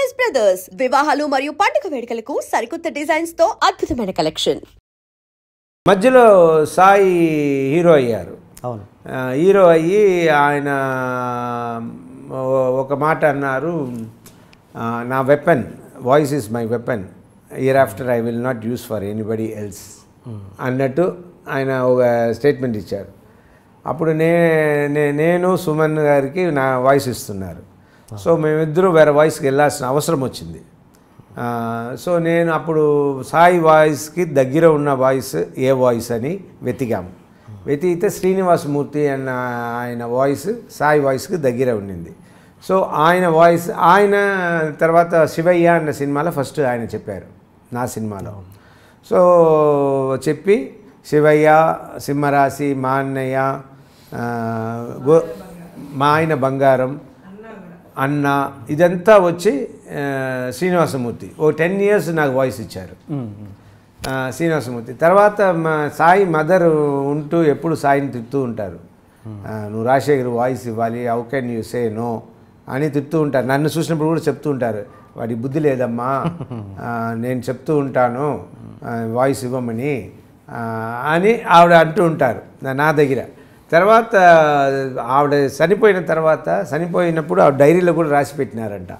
Choice brothers వివాహాలు మరియు పండుగ వేడుకలకు సరికొత్త డిజైన్స్ తో అద్భుతమైన కలెక్షన్. మధ్యలో సాయి హీరో అయ్యారు. అవును, హీరో అయ్యి ఆయన ఒక మాట అన్నారు, నా weapon, voice is my weapon, year after I will not use for anybody else అన్నట్టు ఆయన ఒక స్టేట్మెంట్ ఇచ్చారు. అప్పుడు నేను సుమన్ గారికి నా వాయిస్ ఇస్తున్నారు. సో మేమిద్దరూ వేరే వాయిస్కి వెళ్ళాల్సిన అవసరం వచ్చింది. సో నేను అప్పుడు సాయి వాయిస్కి దగ్గర ఉన్న వాయిస్ ఏ వాయిస్ అని వెతికాము. వెతికితే శ్రీనివాసమూర్తి అన్న ఆయన వాయిస్ సాయి వాయిస్కి దగ్గర ఉండింది. సో ఆయన వాయిస్, ఆయన తర్వాత శివయ్య అన్న సినిమాలో ఫస్ట్ ఆయన చెప్పారు నా సినిమాలో. సో చెప్పి శివయ్య, సింహరాశి, మా అన్నయ్య, మా ఆయన బంగారం, అన్న, ఇదంతా వచ్చి శ్రీనివాసమూర్తి ఓ 10 years నాకు వాయిస్ ఇచ్చారు. శ్రీనివాసమూర్తి తర్వాత మా సాయి మదర్ ఉంటూ ఎప్పుడు సాయిని తిడుతూ ఉంటారు, నువ్వు రాజశేఖర్ వాయిస్ ఇవ్వాలి, how can you say no అని తిడుతూ ఉంటారు. నన్ను చూసినప్పుడు కూడా చెప్తూ ఉంటారు, వాడి బుద్ధి లేదమ్మా, నేను చెప్తూ ఉంటాను వాయిస్ ఇవ్వమని అని ఆవిడ అంటూ ఉంటారు నా దగ్గర. తర్వాత ఆవిడ చనిపోయినప్పుడు ఆవిడ డైరీలో కూడా రాసి పెట్టినారంట,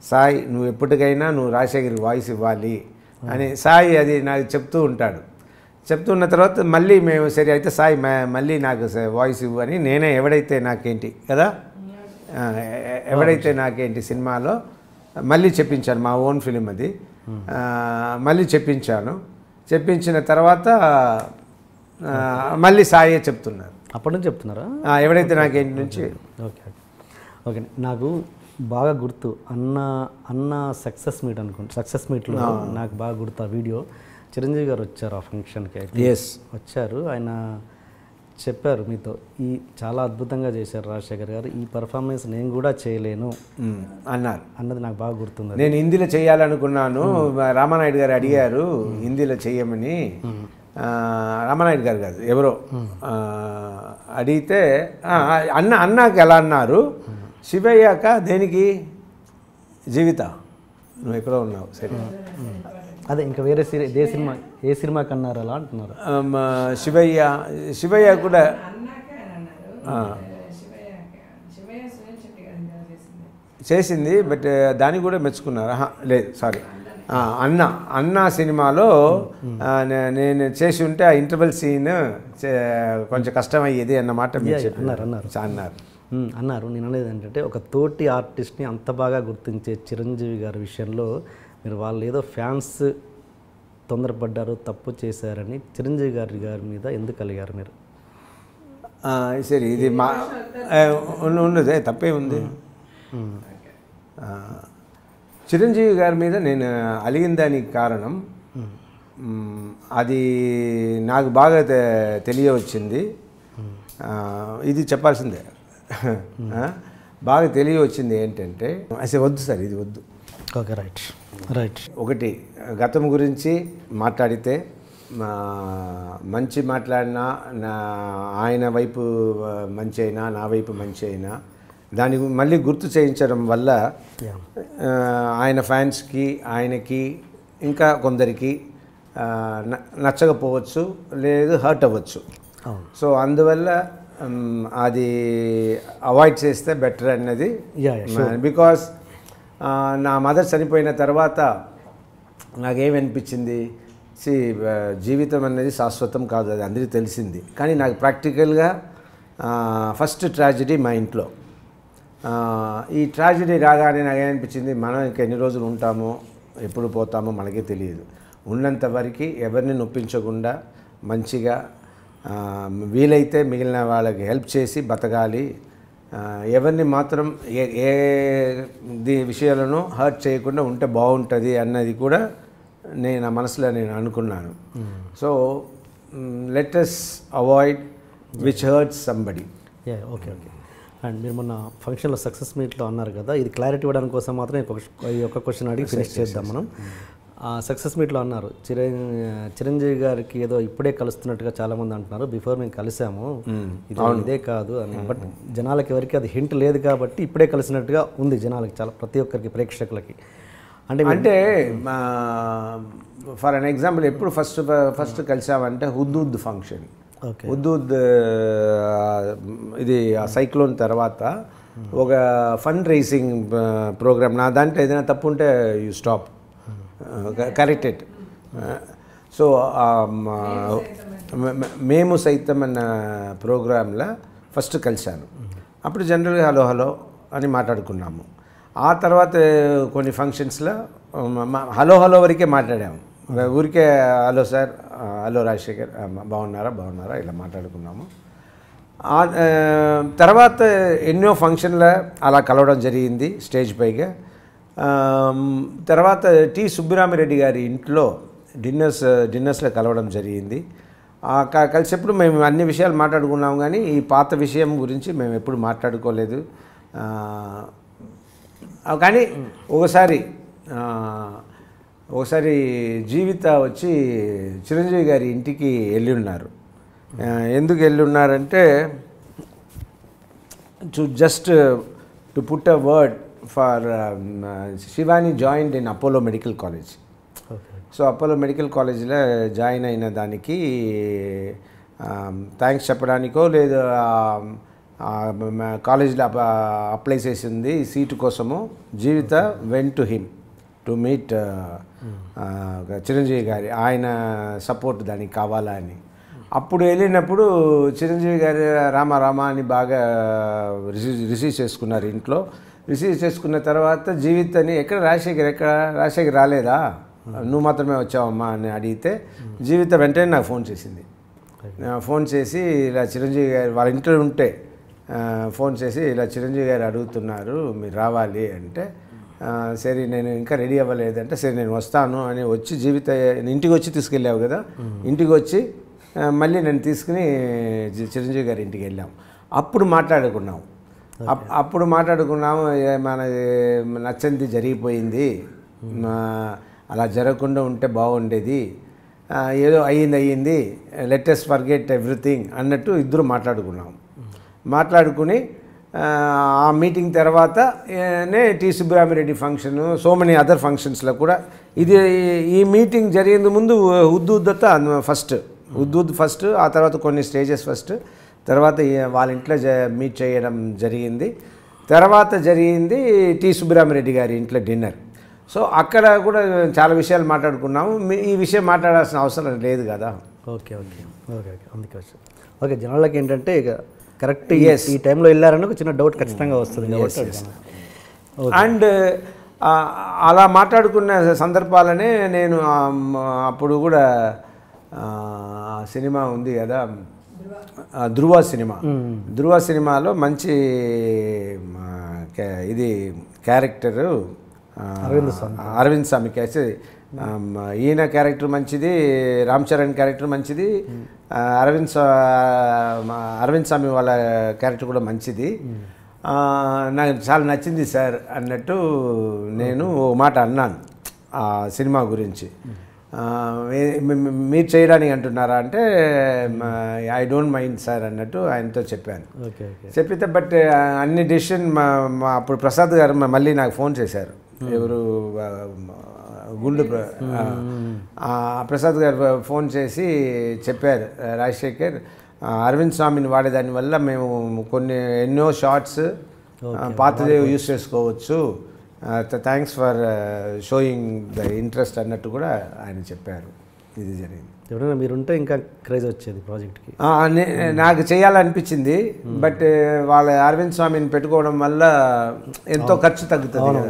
సాయి నువ్వు ఎప్పటికైనా నువ్వు రాజశేఖర్కి వాయిస్ ఇవ్వాలి అని. సాయి అది నాకు చెప్తూ ఉంటాడు. చెప్తున్న తర్వాత మళ్ళీ మేము సరే అయితే సాయి మళ్ళీ నాకు వాయిస్ ఇవ్వని, నేనే ఎవడైతే నాకేంటి కదా, ఎవడైతే నాకేంటి సినిమాలో మళ్ళీ చెప్పించాను, మా ఓన్ ఫిలిం అది. మళ్ళీ చెప్పించిన తర్వాత మళ్ళీ సాయే చెప్తున్నారు. అప్పటి నుంచి చెప్తున్నారా? ఎవడైతే నాకేంటి నుంచి. ఓకే ఓకే, నాకు బాగా గుర్తు అన్న సక్సెస్ మీట్ అనుకుంటా, సక్సెస్ మీట్లో నాకు బాగా గుర్తు ఆ వీడియో. చిరంజీవి గారు వచ్చారు ఆ ఫంక్షన్కి. ఎస్, వచ్చారు. ఆయన చెప్పారు మీతో, ఈ చాలా అద్భుతంగా చేశారు రాజశేఖర్ గారు, ఈ పర్ఫార్మెన్స్ నేను కూడా చేయలేను అన్నారు అన్నది నాకు బాగా గుర్తుంది. నేను హిందీలో చేయాలనుకున్నాను, రామానాయుడు గారు అడిగారు హిందీలో చేయమని. రామానాయుడు గారు కాదు ఎవరో అడిగితే అన్నాకి ఎలా అన్నారు, శివయ్యాక దేనికి జీవిత నువ్వు ఎక్కడో ఉన్నావు సరే, అదే ఇంకా వేరే ఏ సినిమాకి అన్నారు అలా అంటున్నారు. శివయ్య కూడా చేసింది, బట్ దాన్ని కూడా మెచ్చుకున్నారు. లేదు సారీ, అన్న సినిమాలో నేను చేసి ఉంటే ఆ ఇంటర్వెల్ సీన్ కొంచెం కష్టమయ్యేది అన్నమాట అన్నారు. నేను అనేది ఏంటంటే, ఒక తోటి ఆర్టిస్ట్ని అంత బాగా గుర్తించే చిరంజీవి గారి విషయంలో మీరు వాళ్ళు ఏదో ఫ్యాన్స్ తొందరపడ్డారు, తప్పు చేశారని చిరంజీవి గారి మీద ఎందుకు కలిగారు మీరు? సరే, ఇది మా ఉన్నదే తప్పే ఉంది. చిరంజీవి గారి మీద నేను అలిగిన దానికి కారణం అది నాకు బాగా తెలియవచ్చింది. ఇది చెప్పాల్సిందే, బాగా తెలియవచ్చింది ఏంటంటే, అసలు వద్దు సార్, ఇది వద్దు. Okay, right. ఒకటి, గతం గురించి మాట్లాడితే మంచి మాట్లాడినా ఆయన వైపు మంచి అయినా నా వైపు మంచి అయినా దాన్ని మళ్ళీ గుర్తు చేయించడం వల్ల ఆయన ఫ్యాన్స్కి, ఆయనకి, ఇంకా కొందరికి నచ్చకపోవచ్చు, లేదు హర్ట్ అవ్వచ్చు. సో అందువల్ల అది అవాయిడ్ చేస్తే బెటర్ అన్నది. బికాస్ నా మదర్ చనిపోయిన తర్వాత నాకేమనిపించింది, జీవితం అనేది శాశ్వతం కాదు, అది అందరికీ తెలిసింది. కానీ నాకు ప్రాక్టికల్గా ఫస్ట్ ట్రాజడీ మా ఇంట్లో. ఈ ట్రాజడీ రాగానే నాకేమనిపించింది, మనం ఇంకా ఎన్ని రోజులు ఉంటామో ఎప్పుడు పోతామో మనకే తెలియదు. ఉన్నంత వరకు ఎవరిని నొప్పించకుండా మంచిగా వీలైతే మిగిలిన వాళ్ళకి హెల్ప్ చేసి బతకాలి, ఎవరిని మాత్రం ఏ విషయాలను హర్ట్ చేయకుండా ఉంటే బాగుంటుంది అన్నది కూడా నా మనసులో నేను అనుకున్నాను. So let us avoid which hurts somebody. Okay. And మీరు మొన్న ఫంక్షన్లో సక్సెస్ మీట్లో అన్నారు కదా, ఇది క్లారిటీ ఇవ్వడానికి కోసం మాత్రం ఈ ఒక్క క్వశ్చన్ అడిగి ఫినిష్ చేద్దాం మనం. సక్సెస్ మీట్లో అన్నారు, చిరంజీవి గారికి ఏదో ఇప్పుడే కలుస్తున్నట్టుగా చాలామంది అంటున్నారు, బిఫోర్ మేము కలిసాము, ఇదే కాదు అని. బట్ జనాలకి ఎవరికి అది హింట్ లేదు కాబట్టి ఇప్పుడే కలిసినట్టుగా ఉంది జనాలకి, చాలా ప్రతి ఒక్కరికి, ప్రేక్షకులకి. అంటే ఫర్ అన్ ఎగ్జాంపుల్ ఎప్పుడు ఫస్ట్ కలిసామంటే హుద్దూద్ ఫంక్షన్. హుద్దూద్ ఇది సైక్లోన్ తర్వాత ఒక ఫండ్ రైజింగ్ ప్రోగ్రామ్. నా దాంట్లో ఏదైనా తప్పు ఉంటే యూ స్టాప్ కరెక్టెడ్. సో మేము సైతం అన్న ప్రోగ్రాంలో ఫస్ట్ కలిశాను. అప్పుడు జనరల్గా హలో హలో అని మాట్లాడుకున్నాము. ఆ తర్వాత కొన్ని ఫంక్షన్స్లో హలో హలో వరకే మాట్లాడాము. ఊరికే హలో సార్, హలో రాజశేఖర్, బాగున్నారా ఇలా మాట్లాడుకున్నాము. తర్వాత ఎన్నో ఫంక్షన్ల అలా కలవడం జరిగింది స్టేజ్ పైగా. తర్వాత టి సుబ్బరామిరెడ్డి గారి ఇంట్లో డిన్నర్స్లో కలవడం జరిగింది. కలిసేప్పుడు మేము అన్ని విషయాలు మాట్లాడుకున్నాము, కానీ ఈ పాత విషయం గురించి మేము ఎప్పుడు మాట్లాడుకోలేదు. కానీ ఒకసారి జీవిత వచ్చి చిరంజీవి గారి ఇంటికి వెళ్ళి ఉన్నారు. ఎందుకు వెళ్ళి ఉన్నారంటే just to put a word for Shivani joined in Apollo medical college. So Apollo medical కాలేజ్లో జాయిన్ అయిన దానికి థ్యాంక్స్ చెప్పడానికో లేదు కాలేజ్లో అప్లై చేసింది సీటు కోసము. Jeevitha went to him to meet Chiranjeevi గారి, ఆయన సపోర్ట్ దానికి కావాలా అని. అప్పుడు వెళ్ళినప్పుడు చిరంజీవి గారి రామ అని బాగా రిసీవ్ చేసుకున్నారు ఇంట్లో. రిసీవ్ చేసుకున్న తర్వాత జీవితని రాజశేఖర్ రాలేదా, నువ్వు మాత్రమే వచ్చావమ్మా అని అడిగితే జీవిత వెంటనే నాకు ఫోన్ చేసింది. ఫోన్ చేసి ఇలా చిరంజీవి గారు వాళ్ళ ఇంట్లో ఉంటే ఫోన్ చేసి ఇలా చిరంజీవి గారు అడుగుతున్నారు మీరు రావాలి అంటే, సరే నేను ఇంకా రెడీ అవ్వలేదంటే సరే నేను వస్తాను అని వచ్చి జీవిత ఇంటికి వచ్చి తీసుకెళ్ళావు కదా, ఇంటికి వచ్చి మళ్ళీ నేను తీసుకుని చిరంజీవి గారి ఇంటికి వెళ్ళాం. అప్పుడు మాట్లాడుకున్నాము. మన నచ్చంది జరిగిపోయింది, అలా జరగకుండా ఉంటే బాగుండేది, ఏదో అయ్యింది, లెట్ us ఫర్గెట్ ఎవ్రీథింగ్ అన్నట్టు ఇద్దరు మాట్లాడుకుని ఆ మీటింగ్ తర్వాత T Subbarami Reddy function, so many other ఫంక్షన్స్లో కూడా ఈ మీటింగ్ జరిగే ముందు హుద్దూద్ ఫస్ట్, ఆ తర్వాత కొన్ని స్టేజెస్ ఫస్ట్, తర్వాత వాళ్ళ ఇంట్లో మీట్ చేయడం జరిగింది. తర్వాత జరిగింది టి సుబ్బరామిరెడ్డి గారి ఇంట్లో డిన్నర్. సో అక్కడ కూడా చాలా విషయాలు మాట్లాడుకున్నాము. ఈ విషయం మాట్లాడాల్సిన అవసరం లేదు కదా. ఓకే అందుకే ఓకే జనాలకి ఏంటంటే ఇక కరెక్ట్ ఈ టైంలో వెళ్ళారని ఒక చిన్న డౌట్ ఖచ్చితంగా వస్తుంది. అండ్ అలా మాట్లాడుకున్న సందర్భాలనే నేను అప్పుడు కూడా సినిమా ఉంది కదా ధృవ సినిమాలో మంచి ఇది క్యారెక్టరు అరవింద్ స్వామి ఈయన క్యారెక్టర్ మంచిది, రామ్ చరణ్ క్యారెక్టర్ మంచిది, అరవింద్ స్వామి వాళ్ళ క్యారెక్టర్ కూడా మంచిది, నాకు చాలా నచ్చింది సార్ అన్నట్టు నేను ఓ మాట అన్నాను ఆ సినిమా గురించి. మీరు చేయడానికి అంటున్నారా అంటే ఐ డోంట్ మైండ్ సార్ అన్నట్టు ఆయనతో చెప్పాను. చెప్పితే బట్ అన్ని డెసిషన్ అప్పుడు ప్రసాద్ గారు మళ్ళీ నాకు ఫోన్ చేశారు. ఎవరు గుండు ప్రసాద్ గారు ఫోన్ చేసి చెప్పారు, రాజశేఖర్ అరవింద్ స్వామిని వాడేదాని వల్ల మేము ఎన్నో షార్ట్స్ పాతదే యూస్ చేసుకోవచ్చు, thanks for showing the interest అన్నట్టు కూడా ఆయన చెప్పారు. ఇది జరిగింది. ఎవరైనా మీరుంటే ఇంకా క్రేజ్ వచ్చేది ప్రాజెక్ట్కి. నాకు చేయాలనిపించింది, బట్ వాళ్ళ అరవింద్ స్వామిని పెట్టుకోవడం వల్ల ఎంతో ఖర్చు తగ్గుతుంది.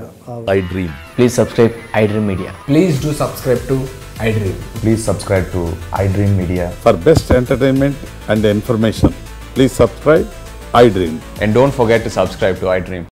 iDream. Please subscribe iDream Media. Please do subscribe to iDream. Please subscribe to iDream Media. For best entertainment and information, please subscribe iDream. And don't forget to subscribe to iDream.